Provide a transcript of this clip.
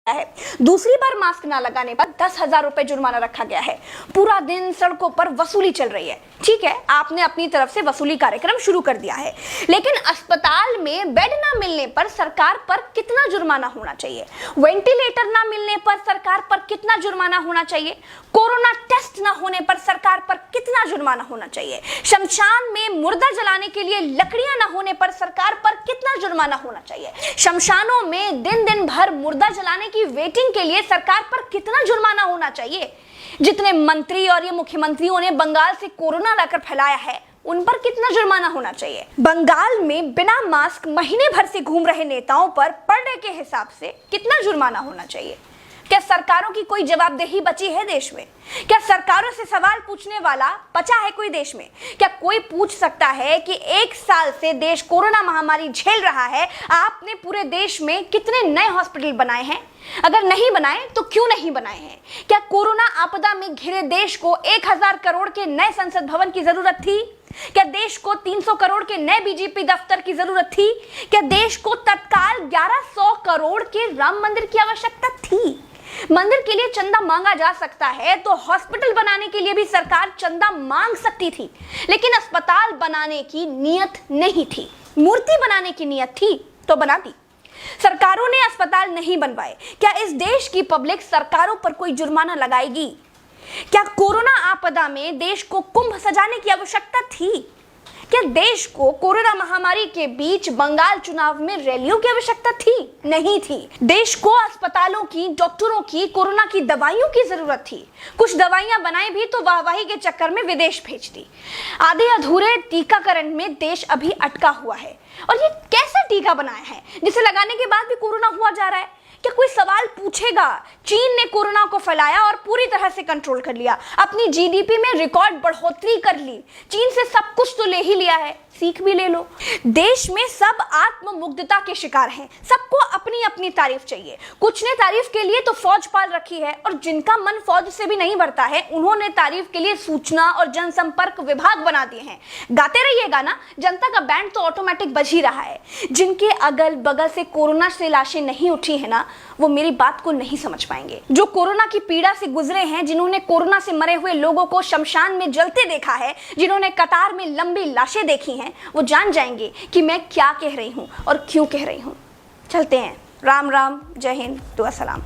है। दूसरी बार मास्क ना लगाने पर 10,000 रुपए जुर्माना रखा गया है। पूरा दिन सड़कों पर वसूली चल रही है। ठीक है, आपने अपनी तरफ से वसूली कार्यक्रम शुरू कर दिया है, लेकिन अस्पताल में बेड ना मिलने पर सरकार पर कितना जुर्माना होना चाहिए? वेंटिलेटर ना मिलने पर सरकार पर कितना जुर्माना होना चाहिए? कोरोना टेस्ट ना होने पर सरकार पर कितना जुर्माना होना चाहिए? शमशान में मुर्दा जलाने के लिए लकड़ियां ना होने पर सरकार पर कितना जुर्माना होना चाहिए? शमशानों में दिन दिन भर मुर्दा जलाने की वेटिंग के लिए सरकार पर कितना जुर्माना होना चाहिए? जितने मंत्री और ये मुख्यमंत्रियों ने बंगाल से कोरोना लाकर फैलाया है, उन पर कितना जुर्माना होना चाहिए? बंगाल में बिना मास्क महीने भर से घूम रहे नेताओं पर पर डे के हिसाब से कितना जुर्माना होना चाहिए? क्या सरकारों की कोई जवाबदेही बची है देश में? क्या सरकारों से सवाल पूछने वाला बचा है कोई देश में? क्या कोई पूछ सकता है कि 1 साल से देश कोरोना महामारी झेल रहा है, आपने पूरे देश में कितने नए हॉस्पिटल बनाए हैं? अगर नहीं बनाए तो क्यों नहीं बनाए हैं? क्या कोरोना आपदा में घिरे देश को 1000 करोड़ के नए संसद भवन की जरूरत थी? क्या देश को 300 करोड़ के नए बीजेपी दफ्तर की जरूरत थी? क्या देश को तत्काल 1100 करोड़ के राम मंदिर की आवश्यकता थी? मंदिर के लिए चंदा मांगा जा सकता है तो हॉस्पिटल बनाने के लिए भी सरकार चंदा मांग सकती थी, लेकिन अस्पताल बनाने की नीयत नहीं थी। मूर्ति बनाने की नीयत थी तो बना दी। सरकारों ने अस्पताल नहीं बनवाए। क्या इस देश की पब्लिक सरकारों पर कोई जुर्माना लगाएगी? क्या कोरोना आपदा में देश को कुंभ सजाने की आवश्यकता थी? क्या देश को कोरोना महामारी के बीच बंगाल चुनाव में रैलियों की आवश्यकता थी? नहीं थी। देश को अस्पतालों की, डॉक्टरों की, कोरोना की दवाइयों की जरूरत थी। कुछ दवाइयां बनाई भी तो वाहवाही के चक्कर में विदेश भेज दी। आधे अधूरे टीकाकरण में देश अभी अटका हुआ है। और ये कैसा टीका बनाया है जिसे लगाने के बाद भी कोरोना हुआ जा रहा है? क्या कोई सवाल पूछेगा? चीन ने कोरोना को फैलाया और पूरी तरह से कंट्रोल कर लिया। अपनी जीडीपी में रिकॉर्ड बढ़ोतरी कर ली। चीन से सब कुछ तो ले ही लिया है, सीख भी ले लो। देश में सब आत्ममुग्धता के शिकार हैं। सबको अपनी अपनी तारीफ चाहिए। कुछ ने तारीफ के लिए तो फौज पाल रखी है, और जिनका मन फौज से भी नहीं भरता है, उन्होंने तारीफ के लिए सूचना और जनसंपर्क विभाग बना दिए हैं। गाते रहिएगा ना, जनता का बैंड तो ऑटोमेटिक बज ही रहा है। जिनके अगल बगल से कोरोना से लाशें नहीं उठी है ना, वो मेरी बात को नहीं समझ पाएंगे। जो कोरोना की पीड़ा से गुजरे हैं, जिन्होंने कोरोना से मरे हुए लोगों को शमशान में जलते देखा है, जिन्होंने कतार में लंबी लाशें देखी हैं, वो जान जाएंगे कि मैं क्या कह रही हूं और क्यों कह रही हूं। चलते हैं। राम राम, जय हिंद, दुआ सलाम।